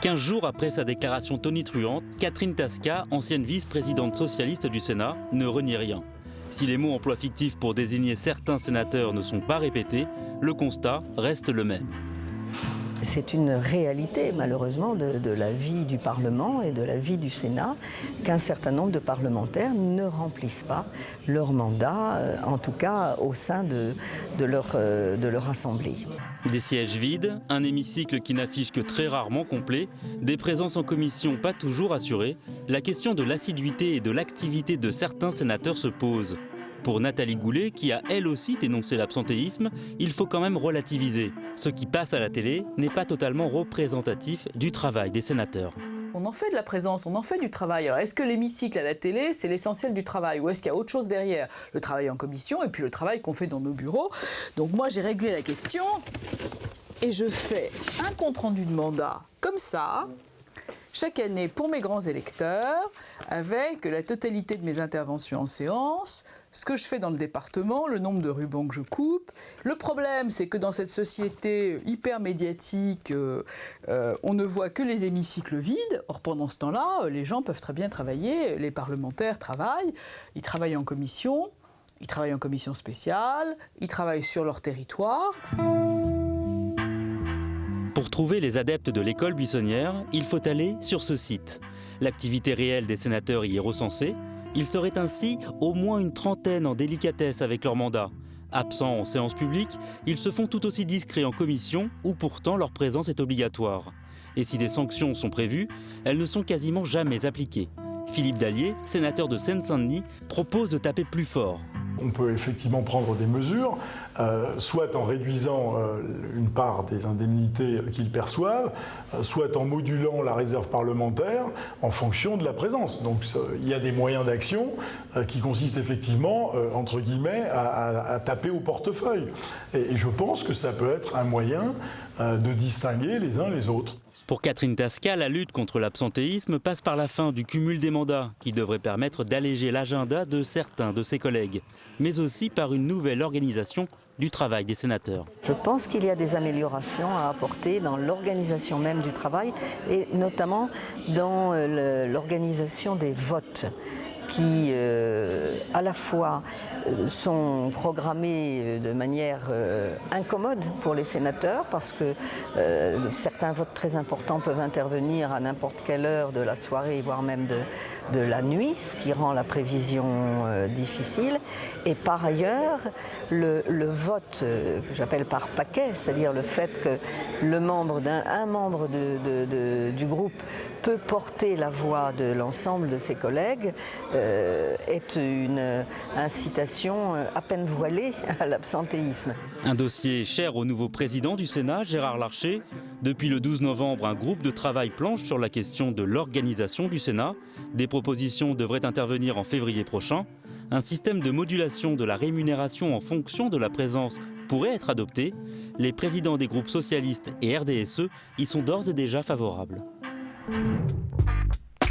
15 jours après sa déclaration tonitruante, Catherine Tasca, ancienne vice-présidente socialiste du Sénat, ne renie rien. Si les mots emploi fictif pour désigner certains sénateurs ne sont pas répétés, le constat reste le même. C'est une réalité, malheureusement, de la vie du Parlement et de la vie du Sénat qu'un certain nombre de parlementaires ne remplissent pas leur mandat, en tout cas au sein de leur assemblée. Des sièges vides, un hémicycle qui n'affiche que très rarement complet, des présences en commission pas toujours assurées, la question de l'assiduité et de l'activité de certains sénateurs se pose. Pour Nathalie Goulet, qui a elle aussi dénoncé l'absentéisme, il faut quand même relativiser. Ce qui passe à la télé n'est pas totalement représentatif du travail des sénateurs. On en fait de la présence, on en fait du travail. Alors est-ce que l'hémicycle à la télé, c'est l'essentiel du travail ou est-ce qu'il y a autre chose derrière? Le travail en commission et puis le travail qu'on fait dans nos bureaux. Donc moi j'ai réglé la question et je fais un compte-rendu de mandat comme ça, chaque année pour mes grands électeurs, avec la totalité de mes interventions en séance, ce que je fais dans le département, le nombre de rubans que je coupe. Le problème, c'est que dans cette société hyper médiatique, on ne voit que les hémicycles vides. Or, pendant ce temps-là, les gens peuvent très bien travailler, les parlementaires travaillent, ils travaillent en commission spéciale, ils travaillent sur leur territoire. Pour trouver les adeptes de l'école buissonnière, il faut aller sur ce site. L'activité réelle des sénateurs y est recensée. Il serait ainsi au moins une trentaine en délicatesse avec leur mandat. Absents en séance publique, ils se font tout aussi discrets en commission où pourtant leur présence est obligatoire. Et si des sanctions sont prévues, elles ne sont quasiment jamais appliquées. Philippe Dallier, sénateur de Seine-Saint-Denis, propose de taper plus fort. On peut effectivement prendre des mesures, soit en réduisant une part des indemnités qu'ils perçoivent, soit en modulant la réserve parlementaire en fonction de la présence. Donc il y a des moyens d'action qui consistent effectivement, entre guillemets, à taper au portefeuille. Et je pense que ça peut être un moyen de distinguer les uns les autres. Pour Catherine Tasca, la lutte contre l'absentéisme passe par la fin du cumul des mandats, qui devrait permettre d'alléger l'agenda de certains de ses collègues, mais aussi par une nouvelle organisation du travail des sénateurs. Je pense qu'il y a des améliorations à apporter dans l'organisation même du travail et notamment dans l'organisation des votes, qui à la fois sont programmés de manière incommode pour les sénateurs parce que certains votes très importants peuvent intervenir à n'importe quelle heure de la soirée, voire même de la nuit, ce qui rend la prévision difficile. Et par ailleurs, le vote que j'appelle par paquet, c'est-à-dire le fait que un membre du groupe peut porter la voix de l'ensemble de ses collègues, est une incitation à peine voilée à l'absentéisme. Un dossier cher au nouveau président du Sénat, Gérard Larcher. Depuis le 12 novembre, un groupe de travail planche sur la question de l'organisation du Sénat. Des propositions devraient intervenir en février prochain. Un système de modulation de la rémunération en fonction de la présence pourrait être adopté. Les présidents des groupes socialistes et RDSE y sont d'ores et déjà favorables.